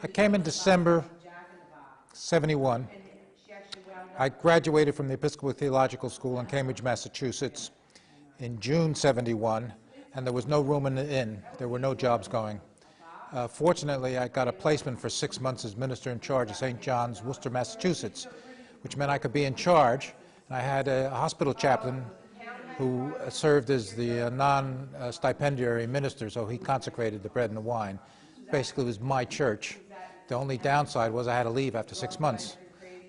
I came in December 71. I graduated from the Episcopal Theological School in Cambridge, Massachusetts in June 71, and there was no room in the inn. There were no jobs going. Fortunately, I got a placement for 6 months as minister in charge of St. John's, Worcester, Massachusetts, which meant I could be in charge. And I had a hospital chaplain who served as the non-stipendiary minister, so he consecrated the bread and the wine. Basically, it was my church. The only downside was I had to leave after 6 months.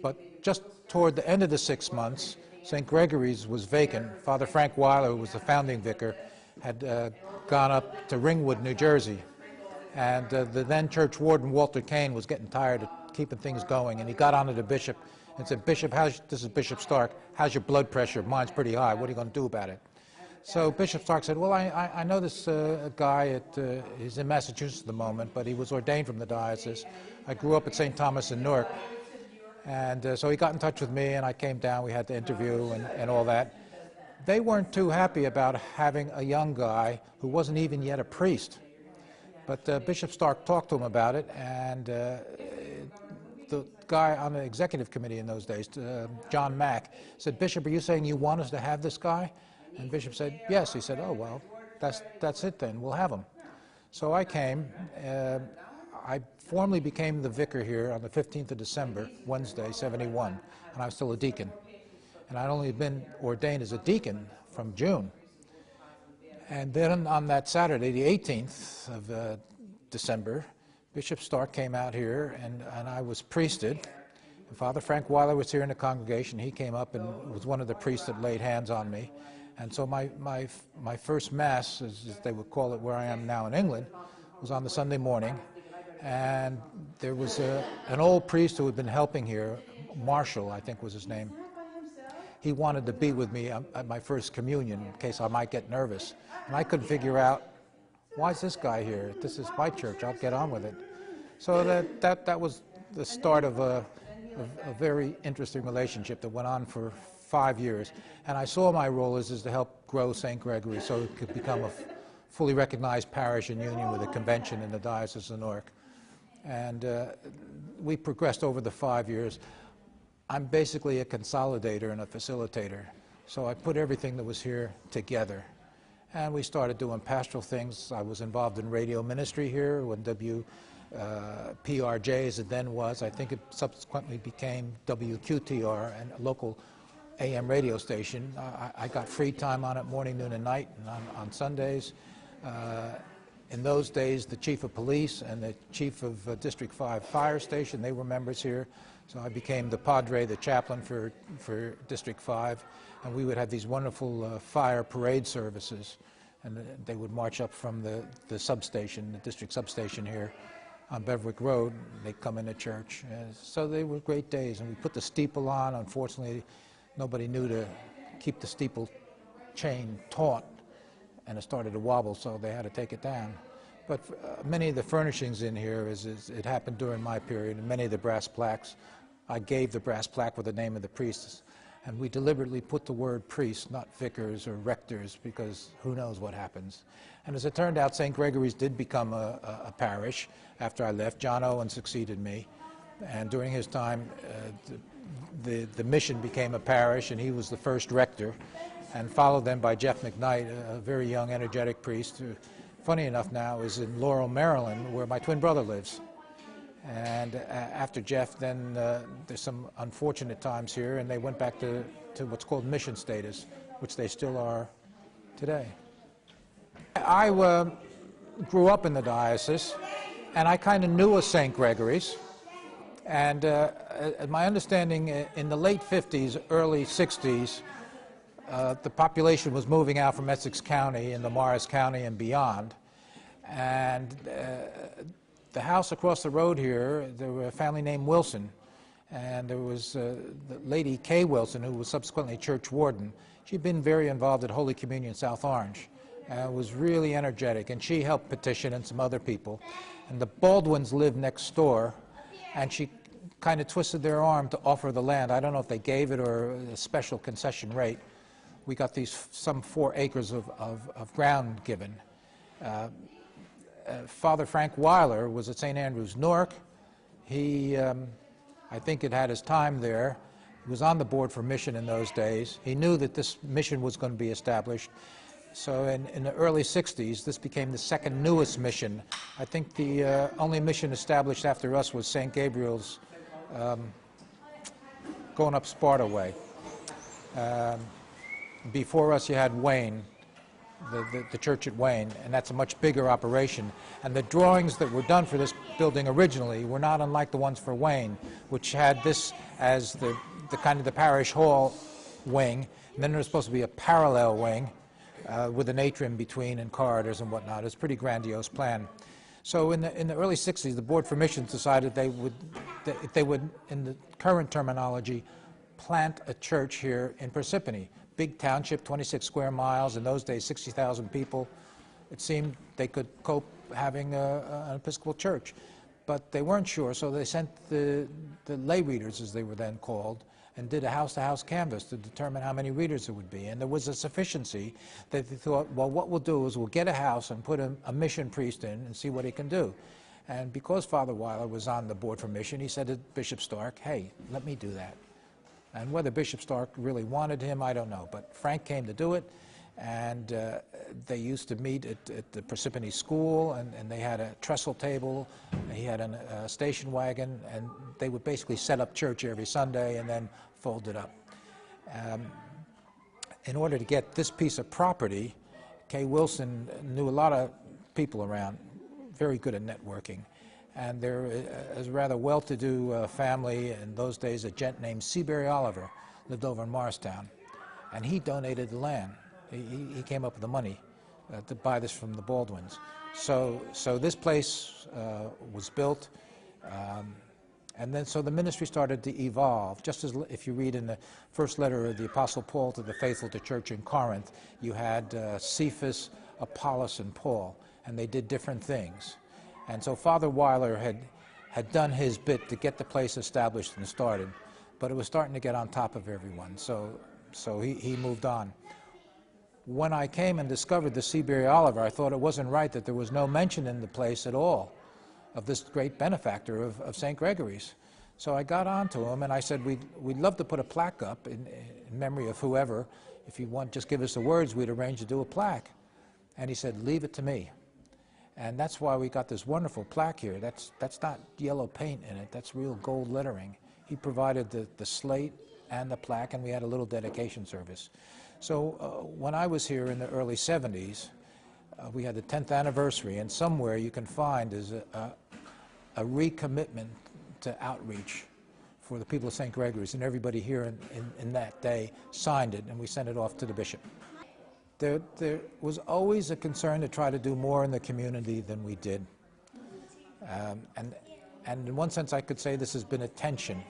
But just toward the end of the 6 months, St. Gregory's was vacant. Father Frank Weiler, who was the founding vicar, had gone up to Ringwood, New Jersey. And the then church warden, Walter Kane, was getting tired of keeping things going. And he got onto the bishop and said, "Bishop, this is Bishop Stark, how's your blood pressure? Mine's pretty high. What are you going to do about it?" So Bishop Stark said, "Well, I know this guy, he's in Massachusetts at the moment, but he was ordained from the diocese. I grew up at St. Thomas in Newark." And so he got in touch with me, and I came down. We had the interview and all that. They weren't too happy about having a young guy who wasn't even yet a priest. But Bishop Stark talked to him about it, and the guy on the executive committee in those days, John Mack, said, "Bishop, are you saying you want us to have this guy?" And Bishop said, "Yes." He said, "Oh, well, that's it then. We'll have him." So I came. I formally became the vicar here on the 15th of December, Wednesday, 71, and I was still a deacon. And I'd only been ordained as a deacon from June. And then on that Saturday, the 18th of December, Bishop Stark came out here, and I was priested. And Father Frank Weiler was here in the congregation. He came up and was one of the priests that laid hands on me. And so my first Mass, as they would call it where I am now in England, was on the Sunday morning. And there was an old priest who had been helping here, Marshall, I think was his name. He wanted to be with me at my first communion in case I might get nervous. And I couldn't figure out, why is this guy here? This is my church. I'll get on with it. So that was the start of a very interesting relationship that went on for 5 years. And I saw my role as to help grow St. Gregory so it could become a fully recognized parish in union with a convention in the Diocese of Newark. And we progressed over the 5 years. I'm basically a consolidator and a facilitator. So I put everything that was here together. And we started doing pastoral things. I was involved in radio ministry here when WPRJ, as it then was. I think it subsequently became WQTR, and a local AM radio station. I got free time on it morning, noon, and night, and on Sundays. In those days, the chief of police and the chief of District 5 fire station, they were members here. So I became the padre, the chaplain for District 5, and we would have these wonderful fire parade services, and they would march up from the substation, the district substation here on Beverwick Road. They'd come into church. So they were great days, and we put the steeple on. Unfortunately, nobody knew to keep the steeple chain taut, and it started to wobble, so they had to take it down. But many of the furnishings in here, it happened during my period, and many of the brass plaques, I gave the brass plaque with the name of the priests. And we deliberately put the word priest, not vicars or rectors, because who knows what happens. And as it turned out, St. Gregory's did become a parish after I left. John Owen succeeded me. And during his time, the mission became a parish, and he was the first rector, and followed then by Jeff McKnight, a very young, energetic priest, who, funny enough now, is in Laurel, Maryland, where my twin brother lives. And after Jeff, then there's some unfortunate times here, and they went back to what's called mission status, which they still are today. I grew up in the diocese, and I kind of knew a St. Gregory's. And my understanding, in the late 50s, early 60s, the population was moving out from Essex County into Morris County and beyond. And the house across the road here, there was a family named Wilson, and there was the lady Kay Wilson, who was subsequently church warden. She'd been very involved at Holy Communion South Orange, was really energetic, and she helped petition and some other people. And the Baldwins lived next door, and she kind of twisted their arm to offer the land. I don't know if they gave it or a special concession rate. We got some 4 acres of ground given. Father Frank Weiler was at St. Andrew's, Newark, He, I think, had had his time there. He was on the board for mission in those days. He knew that this mission was going to be established. So in the early 60s, this became the second newest mission. I think the only mission established after us was St. Gabriel's going up Sparta way. Before us, you had Wayne, the church at Wayne, and that's a much bigger operation. And the drawings that were done for this building originally were not unlike the ones for Wayne, which had this as the kind of the parish hall wing, and then there was supposed to be a parallel wing with an atrium between and corridors and whatnot. It was a pretty grandiose plan. So in the early 60s, the Board for Missions decided they would, in the current terminology, plant a church here in Parsippany. Big township, 26 square miles, in those days 60,000 people. It seemed they could cope having an Episcopal church. But they weren't sure, so they sent the lay readers, as they were then called, and did a house-to-house canvass to determine how many readers there would be. And there was a sufficiency that they thought, well, what we'll do is we'll get a house and put a mission priest in and see what he can do. And because Father Weiler was on the board for mission, he said to Bishop Stark, hey, let me do that. And whether Bishop Stark really wanted him, I don't know. But Frank came to do it, and they used to meet at the Parsippany school, and they had a trestle table, he had a station wagon, and they would basically set up church every Sunday and then fold it up. In order to get this piece of property, Kay Wilson knew a lot of people around, very good at networking. And there is a rather well-to-do family in those days, a gent named Seabury Oliver, lived over in Morristown, and he donated the land. He came up with the money to buy this from the Baldwins. So this place was built, and then so the ministry started to evolve. Just as if you read in the first letter of the Apostle Paul to the faithful to church in Corinth, you had Cephas, Apollos, and Paul, and they did different things. And so Father Weiler had done his bit to get the place established and started, but it was starting to get on top of everyone, so he moved on. When I came and discovered the Seabury Oliver, I thought it wasn't right that there was no mention in the place at all of this great benefactor of St. Gregory's. So I got on to him and I said, we'd love to put a plaque up in memory of whoever. If you want, just give us the words, we'd arrange to do a plaque. And he said, leave it to me. And that's why we got this wonderful plaque here. That's not yellow paint in it, that's real gold lettering. He provided the slate and the plaque, and we had a little dedication service. So when I was here in the early 70s, we had the 10th anniversary, and somewhere you can find is a recommitment to outreach for the people of St. Gregory's, and everybody here in that day signed it, and we sent it off to the bishop. There was always a concern to try to do more in the community than we did. And in one sense I could say this has been a tension,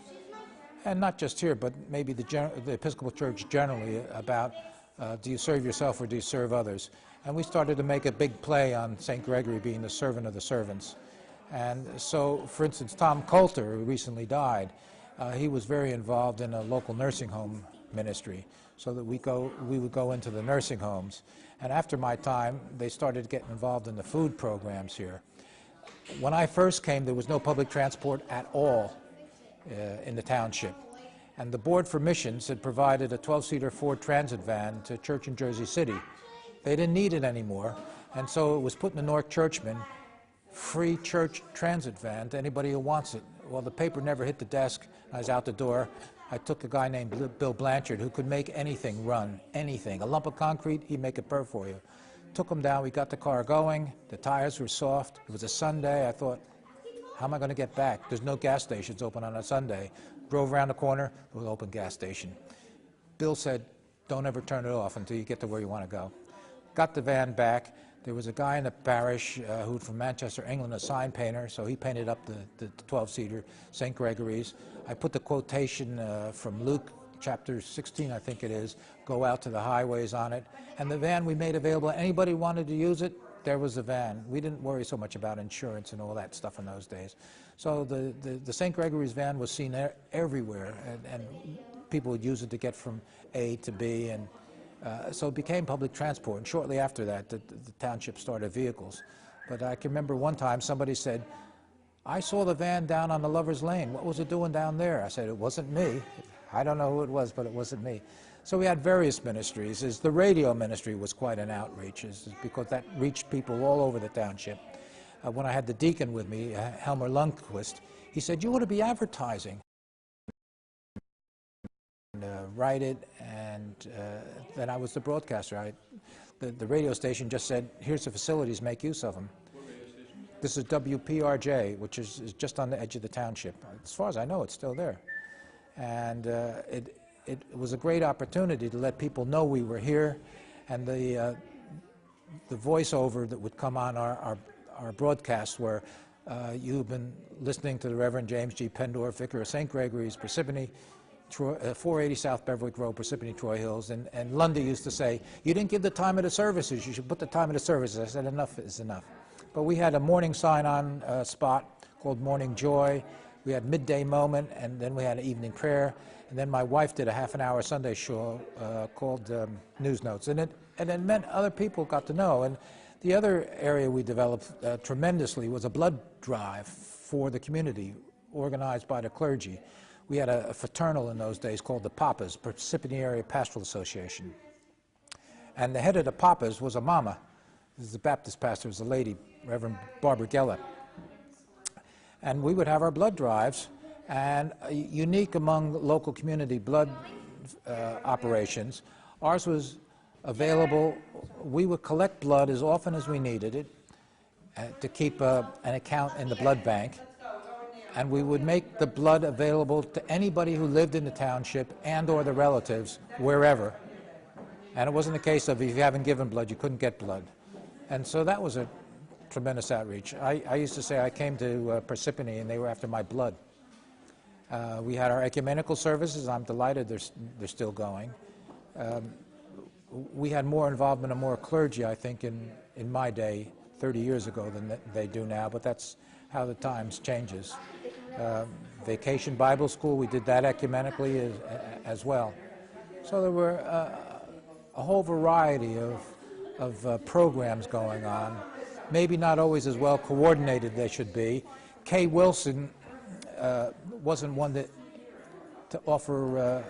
and not just here, but maybe the Episcopal Church generally, about do you serve yourself or do you serve others? And we started to make a big play on St. Gregory being the servant of the servants. And so, for instance, Tom Coulter, who recently died, he was very involved in a local nursing home ministry, so that we would go into the nursing homes. And after my time, they started getting involved in the food programs here. When I first came, there was no public transport at all in the township. And the Board for Missions had provided a 12-seater Ford Transit van to a church in Jersey City. They didn't need it anymore, and so it was put in the North Churchman, free church transit van to anybody who wants it. Well, the paper never hit the desk. I was out the door. I took a guy named Bill Blanchard who could make anything run, anything. A lump of concrete, he'd make it purr for you. Took him down, we got the car going, the tires were soft. It was a Sunday. I thought, how am I going to get back? There's no gas stations open on a Sunday. Drove around the corner, there was an open gas station. Bill said, don't ever turn it off until you get to where you want to go. Got the van back. There was a guy in the parish who's from Manchester, England, a sign painter, so he painted up the 12-seater St. Gregory's. I put the quotation from Luke chapter 16, I think it is, go out to the highways on it. And the van we made available, anybody wanted to use it, there was the van. We didn't worry so much about insurance and all that stuff in those days. So the St. Gregory's van was seen everywhere, and people would use it to get from A to B, and so it became public transport. And shortly after that, the township started vehicles. But I can remember one time somebody said, I saw the van down on the Lover's Lane. What was it doing down there? I said, it wasn't me. I don't know who it was, but it wasn't me. So we had various ministries. The radio ministry was quite an outreach, because that reached people all over the township. When I had the deacon with me, Helmer Lundquist, he said, you ought to be advertising. And, write it, and then I was the broadcaster. The radio station just said, here's the facilities, make use of them. This is WPRJ, which is just on the edge of the township. As far as I know, it's still there. And it was a great opportunity to let people know we were here, and the voiceover that would come on our broadcasts where you've been listening to the Reverend James G. Pendorf, Vicar of St. Gregory's, Parsippany, 480 South Beverwick Road, Parsippany, Troy Hills, and Lundy used to say, you didn't give the time of the services, you should put the time of the services. I said, enough is enough. But we had a morning sign-on spot called Morning Joy. We had Midday Moment, and then we had an evening prayer. And then my wife did a half-an-hour Sunday show called News Notes. And it meant other people got to know. And the other area we developed tremendously was a blood drive for the community, organized by the clergy. We had a fraternal in those days called the Papas, Parsippany Area Pastoral Association. And the head of the Papas was a mama. This is the Baptist pastor, was a lady, Reverend Barbara Geller. And we would have our blood drives, and unique among local community blood operations, ours was available. We would collect blood as often as we needed it to keep an account in the blood bank, and we would make the blood available to anybody who lived in the township and or the relatives, wherever. And it wasn't a case of if you haven't given blood, you couldn't get blood. And so that was a tremendous outreach. I used to say I came to Parsippany and they were after my blood. We had our ecumenical services. I'm delighted they're still going. We had more involvement and more clergy, I think, in my day 30 years ago than they do now, but that's how the times changes. Vacation Bible School, we did that ecumenically as well. So there were a whole variety of programs going on, maybe not always as well coordinated they should be. Kay Wilson wasn't one to offer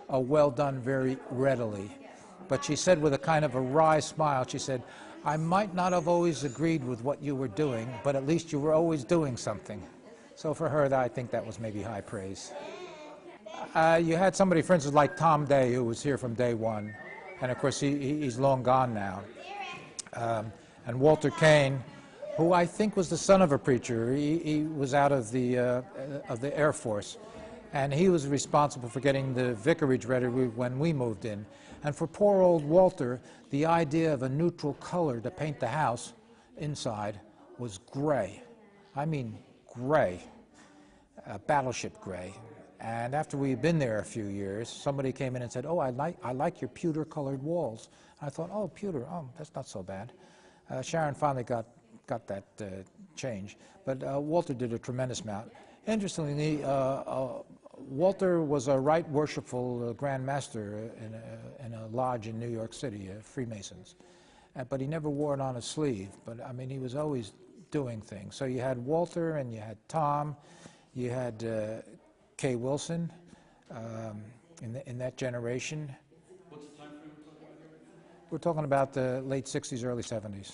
a well done very readily, but she said with a kind of a wry smile, she said, I might not have always agreed with what you were doing, but at least you were always doing something. So for her, I think that was maybe high praise. You had somebody, for instance, like Tom Day, who was here from day one, and of course he's long gone now. And Walter Kane, who I think was the son of a preacher. He was out of the Air Force, and he was responsible for getting the vicarage ready when we moved in. And for poor old Walter, the idea of a neutral color to paint the house inside was gray. I mean gray, battleship gray. And after we'd been there a few years, somebody came in and said, oh, I like your pewter-colored walls. I thought, oh, pewter, oh, that's not so bad. Sharon finally got that change. But Walter did a tremendous amount. Interestingly, Walter was a right worshipful Grand Master in a lodge in New York City, Freemasons. But he never wore it on his sleeve. But, I mean, he was always doing things. So you had Walter and you had Tom. You had Kay Wilson in that generation. What's the time frame We're talking about the late 60s, early 70s.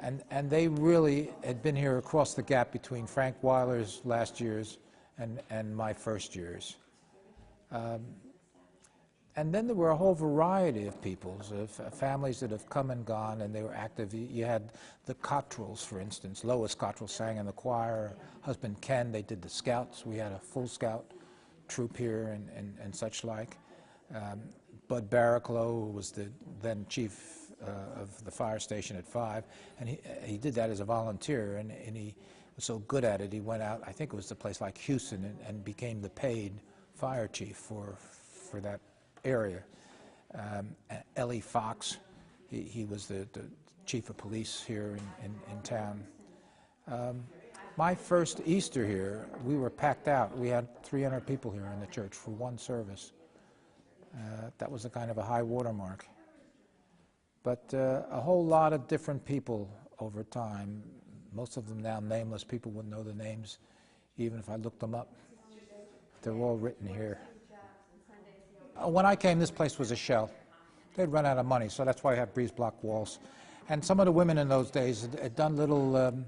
And they really had been here across the gap between Frank Weiler's last years and my first years. And then there were a whole variety of peoples, of families that have come and gone, and they were active. You had the Cottrells, for instance. Lois Cottrell sang in the choir. Husband Ken, they did the Scouts. We had a full Scout troop here and such like. Bud Barraclough, who was the then chief of the fire station at 5, and he did that as a volunteer, and he was so good at it, he went out, I think it was a place like Houston, and became the paid fire chief for that area. Ellie Fox, he was the chief of police here in town. My first Easter here, we were packed out. We had 300 people here in the church for one service. That was a kind of a high watermark. But a whole lot of different people over time. most of them now nameless. People wouldn't know the names, even if I looked them up. They're all written here. When I came, this place was a shell. They'd run out of money, so that's why I have breeze block walls. And some of the women in those days had done little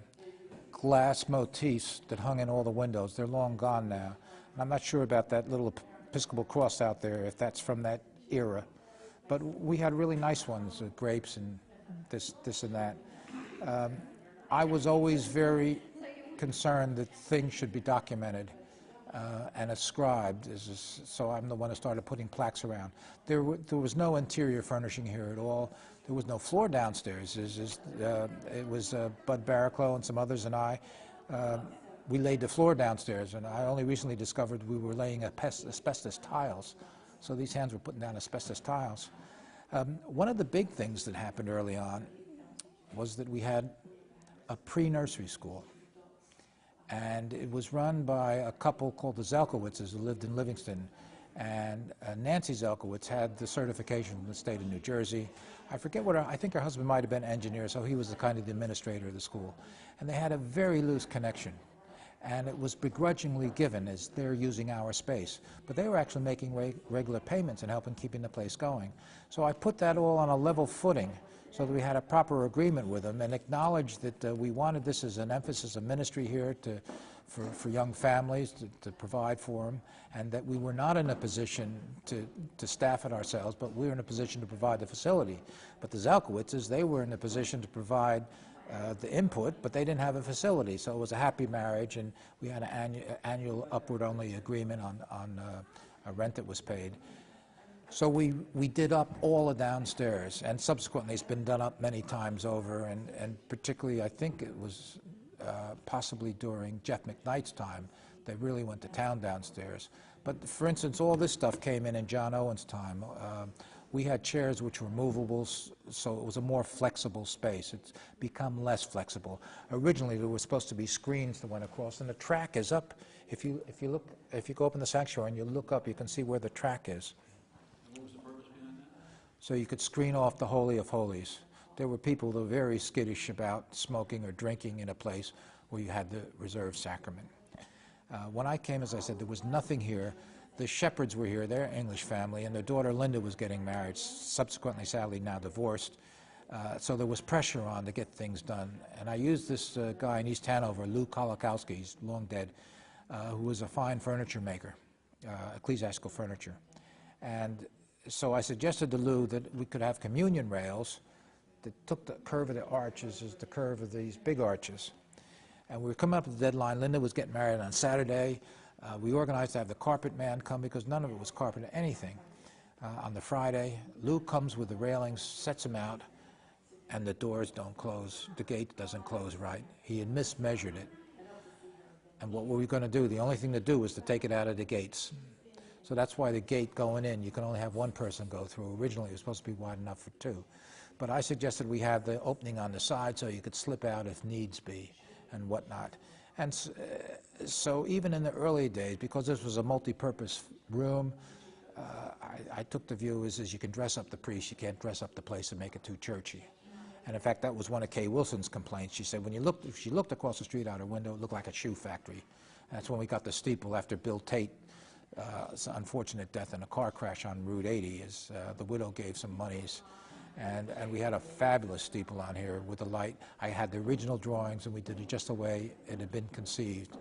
glass motifs that hung in all the windows. They're long gone now. And I'm not sure about that little Episcopal cross out there, if that's from that era. But we had really nice ones, grapes and this and that. I was always very concerned that things should be documented and ascribed, so I'm the one who started putting plaques around. There was no interior furnishing here at all. There was no floor downstairs. It was Bud Barraclough and some others and I. We laid the floor downstairs, and I only recently discovered we were laying asbestos tiles. So these hands were putting down asbestos tiles. One of the big things that happened early on was that we had a pre-nursery school. And it was run by a couple called the Zelkowitzes who lived in Livingston. And Nancy Zelkowitz had the certification from the state of New Jersey. I forget what I think her husband might have been an engineer, so he was the kind of the administrator of the school. And they had a very loose connection. And it was begrudgingly given as they're using our space. But they were actually making regular payments and helping keeping the place going. So I put that all on a level footing so that we had a proper agreement with them and acknowledged that we wanted this as an emphasis of ministry here for young families to provide for them, and that we were not in a position to staff it ourselves, but we were in a position to provide the facility. But the Zelkowitzes, they were in a position to provide the input, but they didn't have a facility, so it was a happy marriage, and we had an annual upward-only agreement on a rent that was paid. So we did up all the downstairs, and subsequently it's been done up many times over, and particularly I think it was possibly during Jeff McKnight's time, they really went to town downstairs. But for instance, all this stuff came in John Owen's time. We had chairs which were movable, so it was a more flexible space. It's become less flexible. Originally, there were supposed to be screens that went across, and the track is up. If you go up in the sanctuary and you look up, you can see where the track is. What was the purpose behind that? So you could screen off the Holy of Holies. There were people that were very skittish about smoking or drinking in a place where you had the reserved sacrament. When I came, as I said, there was nothing here. The Shepherds were here, they're an English family, and their daughter Linda was getting married, subsequently, sadly, now divorced. So there was pressure on to get things done. And I used this guy in East Hanover, Lou Kolakowski, he's long dead, who was a fine furniture maker, ecclesiastical furniture. And so I suggested to Lou that we could have communion rails that took the curve of the arches as the curve of these big arches. And we were coming up with the deadline. Linda was getting married on Saturday. We organized to have the carpet man come because none of it was carpet or anything. On the Friday, Lou comes with the railings, sets them out, and the doors don't close. The gate doesn't close right. He had mismeasured it. And what were we going to do? The only thing to do was to take it out of the gates. So that's why the gate going in, you can only have one person go through. Originally, it was supposed to be wide enough for two. But I suggested we have the opening on the side so you could slip out if needs be and whatnot. And so even in the early days, because this was a multi-purpose room, I took the view is you can dress up the priest, you can't dress up the place and make it too churchy. And in fact, that was one of Kay Wilson's complaints. She said if she looked across the street out her window, it looked like a shoe factory. And that's when we got the steeple after Bill Tate, unfortunate death in a car crash on Route 80, as the widow gave some monies. And we had a fabulous steeple on here with the light. I had the original drawings, and we did it just the way it had been conceived.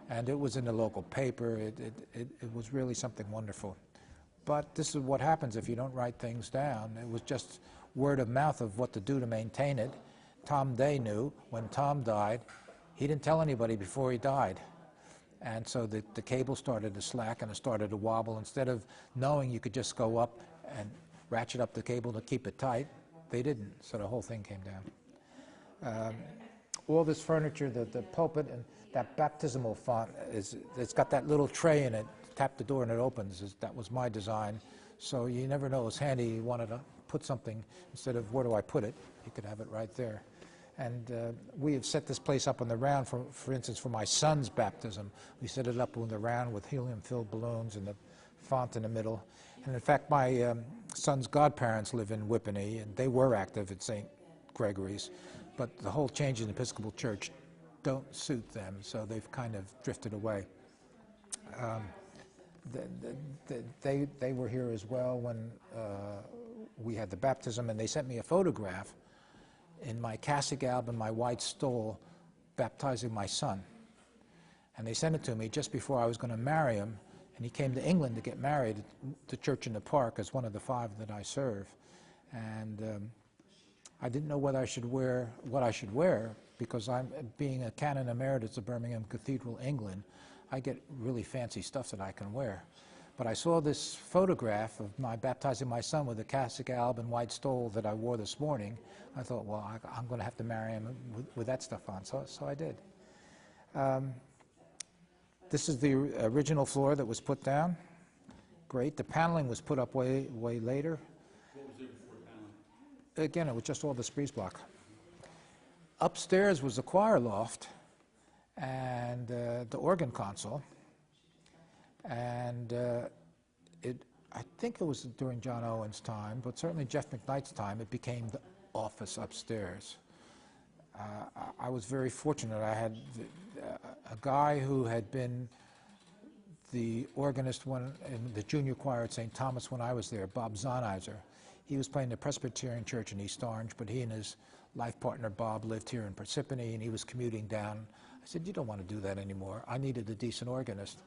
And it was in the local paper. It was really something wonderful. But this is what happens if you don't write things down. It was just word of mouth of what to do to maintain it. Tom Day knew when Tom died. He didn't tell anybody before he died. And so the cable started to slack and it started to wobble. Instead of knowing you could just go up and ratchet up the cable to keep it tight, they didn't, so the whole thing came down. All this furniture, the pulpit and that baptismal font, it's got that little tray in it, tap the door and it opens. That was my design, so you never know, it's handy. You wanted to put something, instead of where do I put it, you could have it right there. And we have set this place up on the round, for instance, for my son's baptism. We set it up on the round with helium-filled balloons and the font in the middle. And in fact, my son's godparents live in Whippany, and they were active at St. Gregory's. But the whole change in the Episcopal Church don't suit them, so they've kind of drifted away. They were here as well when we had the baptism, and they sent me a photograph in my cassock alb and my white stole baptizing my son. And they sent it to me just before I was going to marry him, and he came to England to get married to Church in the Park as one of the 5 that I serve. And I didn't know what I should wear, because I'm being a canon emeritus of Birmingham Cathedral, England. I get really fancy stuff that I can wear. But I saw this photograph of my baptizing my son with a cassock alb and white stole that I wore this morning. I thought, well, I'm going to have to marry him with that stuff on, so I did. This is the original floor that was put down. Great. The paneling was put up way later. What was there before paneling? Again, it was just all the Sprees block. Upstairs was the choir loft and the organ console. And I think it was during John Owen's time, but certainly Jeff McKnight's time, it became the office upstairs. I was very fortunate. I had a guy who had been the organist in the junior choir at St. Thomas when I was there, Bob Zonizer. He was playing the Presbyterian Church in East Orange, but he and his life partner Bob lived here in Parsippany, and he was commuting down. I said, you don't want to do that anymore. I needed a decent organist.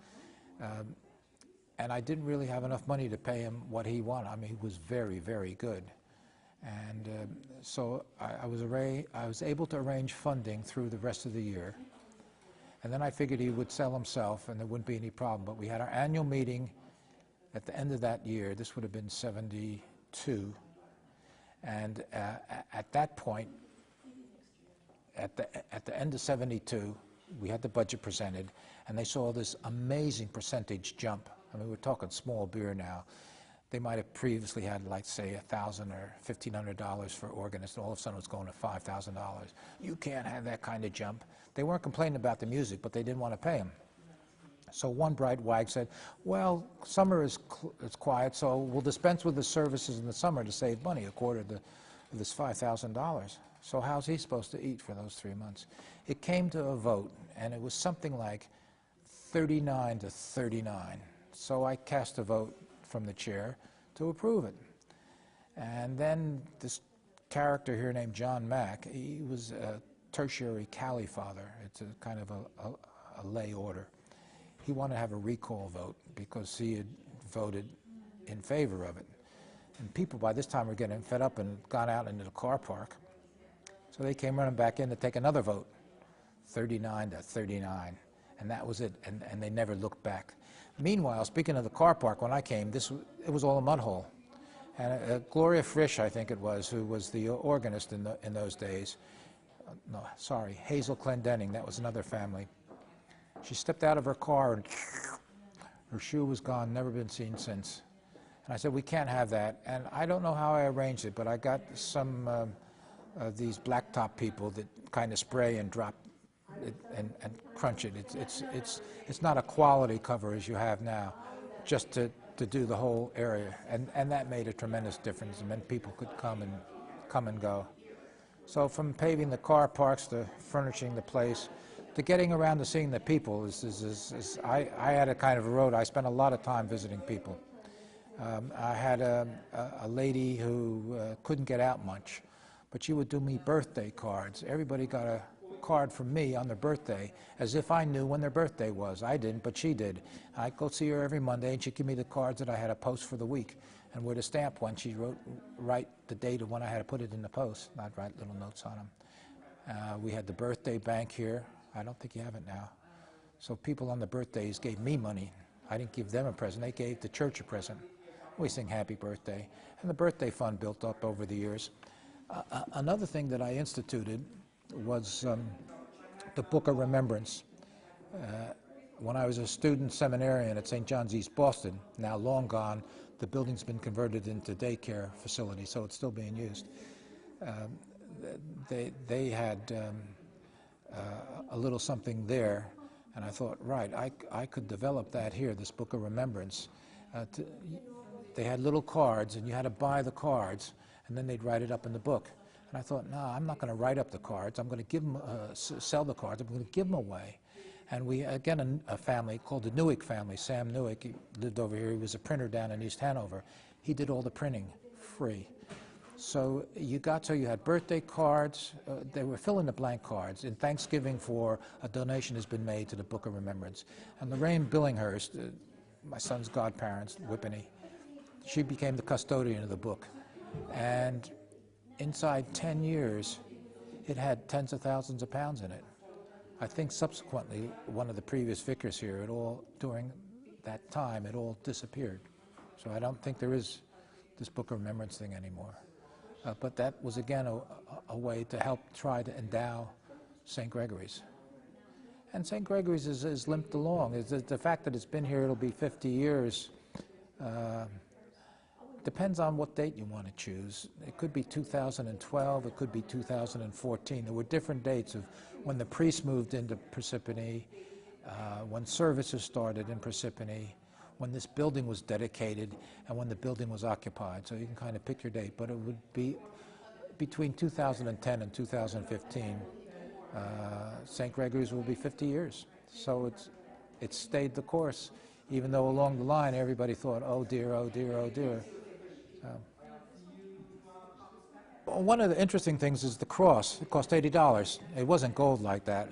And I didn't really have enough money to pay him what he wanted. I mean, he was very, very good. And so I was able to arrange funding through the rest of the year. And then I figured he would sell himself and there wouldn't be any problem. But we had our annual meeting at the end of that year. This would have been 72. And at that point, at the end of 72, we had the budget presented, and they saw this amazing percentage jump. I mean, we're talking small beer now. They might have previously had, like, say, $1,000 or $1,500 for organist, and all of a sudden it's going to $5,000. You can't have that kind of jump. They weren't complaining about the music, but they didn't want to pay him. So one bright wag said, well, summer is quiet, so we'll dispense with the services in the summer to save money, a quarter of this $5,000. So how's he supposed to eat for those 3 months? It came to a vote, and it was something like 39 to 39. So I cast a vote from the chair to approve it. And then this character here named John Mack, he was a tertiary Cali father. It's a kind of a lay order. He wanted to have a recall vote because he had voted in favor of it. And people by this time were getting fed up and gone out into the car park. So they came running back in to take another vote, 39 to 39. And that was it, and they never looked back. Meanwhile, speaking of the car park, when I came, it was all a mud hole. And Gloria Frisch, I think it was, who was the organist in those days. No, sorry, Hazel Clendenning, that was another family. She stepped out of her car and her shoe was gone, never been seen since. And I said, we can't have that. And I don't know how I arranged it, but I got some these blacktop people that kind of spray and drop it and crunch it. It's not a quality cover as you have now, just to do the whole area. And that made a tremendous difference, and then people could come and go. So from paving the car parks to furnishing the place, to getting around to seeing the people, I had a kind of a road. I spent a lot of time visiting people. I had a lady who couldn't get out much, but she would do me birthday cards. Everybody got a card from me on their birthday, as if I knew when their birthday was. I didn't, but she did. I'd go see her every Monday, and she'd give me the cards that I had to post for the week. And where the stamp went, she'd write the date of when I had to put it in the post. I'd write little notes on them. We had the birthday bank here. I don't think you have it now. So people on the birthdays gave me money. I didn't give them a present. They gave the church a present. We sing happy birthday. And the birthday fund built up over the years. Another thing that I instituted was the Book of Remembrance. When I was a student seminarian at St. John's East Boston, now long gone, the building's been converted into daycare facility, so it's still being used. They had a little something there, and I thought, right, I could develop that here, this Book of Remembrance. They had little cards, and you had to buy the cards, and then they'd write it up in the book. And I thought, no, I'm not going to write up the cards. I'm going to give them, sell the cards. I'm going to give them away. And we, again, a family called the Newick family, Sam Newick, he lived over here. He was a printer down in East Hanover. He did all the printing free. So you had birthday cards. They were fill-in-the-blank cards. In Thanksgiving a donation has been made to the Book of Remembrance. And Lorraine Billinghurst, my son's godparents, Whippany, she became the custodian of the book. And inside 10 years, it had tens of thousands of pounds in it. I think subsequently, one of the previous vicars here, during that time, it all disappeared. So I don't think there is this Book of Remembrance thing anymore. But that was, again, a way to help try to endow St. Gregory's. And St. Gregory's is limped along. The fact that it's been here, it'll be 50 years, depends on what date you want to choose. It could be 2012, it could be 2014. There were different dates of when the priests moved into Parsippany, when services started in Parsippany, when this building was dedicated, and when the building was occupied. So you can kind of pick your date, but it would be between 2010 and 2015. St. Gregory's will be 50 years. So it's stayed the course, even though along the line everybody thought, oh dear, oh dear, oh dear. One of the interesting things is the cross. It cost $80. It wasn't gold like that.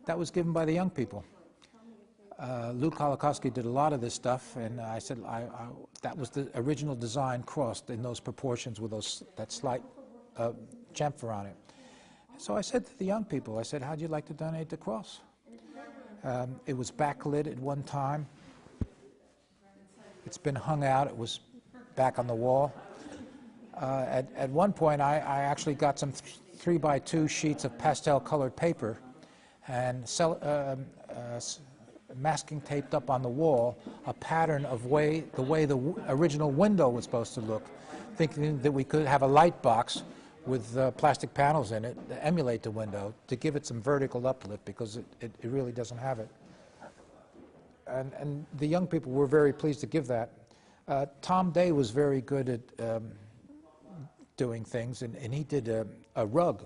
That was given by the young people. Lou Kolakowski did a lot of this stuff, and I said that was the original design cross in those proportions with that slight chamfer on it. So I said to the young people, I said, how'd you like to donate the cross? It was backlit at one time. It's been hung out. It was back on the wall. At one point, I actually got some 3x2 sheets of pastel-colored paper and masking taped up on the wall a pattern of the way the original window was supposed to look, thinking that we could have a light box with plastic panels in it to emulate the window, to give it some vertical uplift, because it really doesn't have it. And the young people were very pleased to give that. Tom Day was very good at doing things, and he did a rug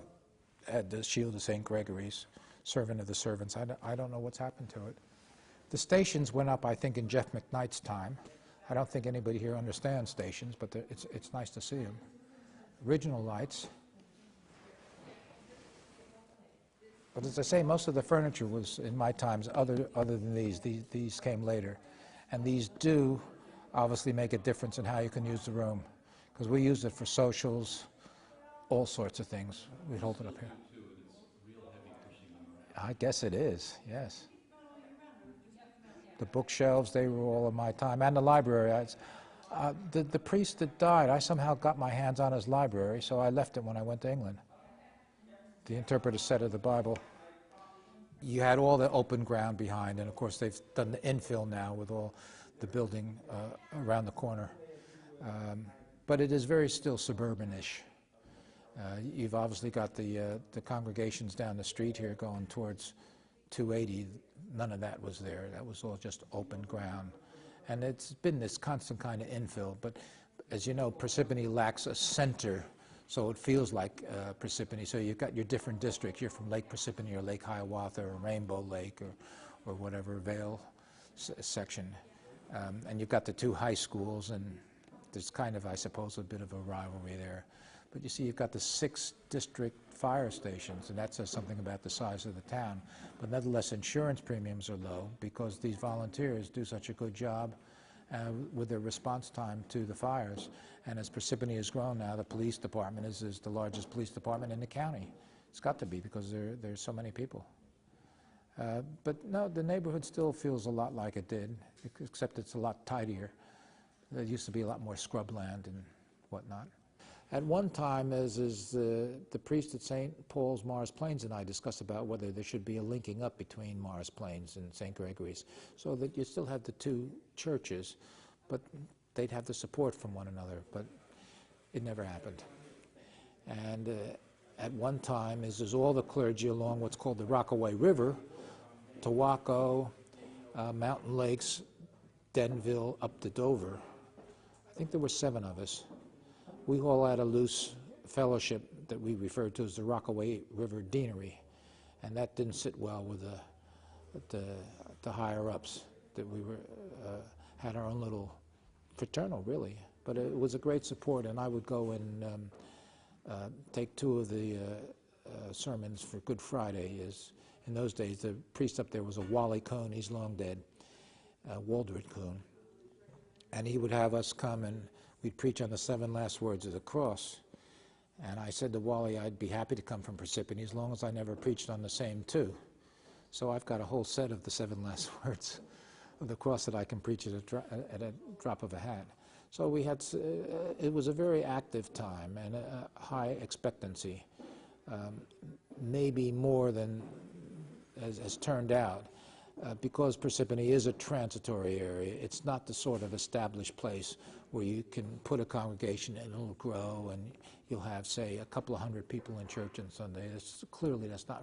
at the Shield of St. Gregory's, Servant of the Servants. I don't know what's happened to it. The stations went up, I think, in Jeff McKnight's time. I don't think anybody here understands stations, but it's nice to see them. Original lights. But as I say, most of the furniture was, in my times, other than these. These came later. And these do obviously make a difference in how you can use the room, because we use it for socials, all sorts of things. We hold it up here. I guess it is, yes. The bookshelves, they were all of my time, and the library. The priest that died, I somehow got my hands on his library, so I left it when I went to England. The interpreter set of the Bible. You had all the open ground behind, and of course they've done the infill now with all the building around the corner. But it is very still suburban-ish. You've obviously got the congregations down the street here going towards 280. None of that was there. That was all just open ground. And it's been this constant kind of infill. But as you know, Parsippany lacks a center, so it feels like Parsippany. So you've got your different districts. You're from Lake Parsippany or Lake Hiawatha or Rainbow Lake or whatever, Vale section. And you've got the two high schools, and there's kind of, I suppose, a bit of a rivalry there. But you see, you've got the 6 district fire stations, and that says something about the size of the town. But nevertheless, insurance premiums are low because these volunteers do such a good job with their response time to the fires. And as Parsippany has grown now, the police department is the largest police department in the county. It's got to be, because there's so many people. But no, the neighborhood still feels a lot like it did, except it's a lot tidier. There used to be a lot more scrubland and whatnot. At one time, as is the priest at St. Paul's, Morris Plains, and I discussed about whether there should be a linking up between Morris Plains and St. Gregory's, so that you still have the two churches, but they'd have the support from one another, but it never happened. And at one time, as all the clergy along what's called the Rockaway River, Towacco, Mountain Lakes, Denville, up to Dover, I think there were 7 of us. We all had a loose fellowship that we referred to as the Rockaway River Deanery, and that didn't sit well with the higher-ups, that we were had our own little fraternal, really. But it was a great support, and I would go and take 2 of the sermons for Good Friday. In those days, the priest up there was a Wally Cohn. He's long dead, Waldred Cohn. And he would have us come, and we'd preach on the 7 last words of the cross. And I said to Wally, I'd be happy to come from Parsippany as long as I never preached on the same 2. So I've got a whole set of the 7 last words of the cross that I can preach at a drop of a hat. So we had, it was a very active time and a high expectancy, maybe more than has turned out, because Parsippany is a transitory area. It's not the sort of established place where you can put a congregation and it'll grow and you'll have, say, a couple of hundred people in church on Sunday. Clearly that's not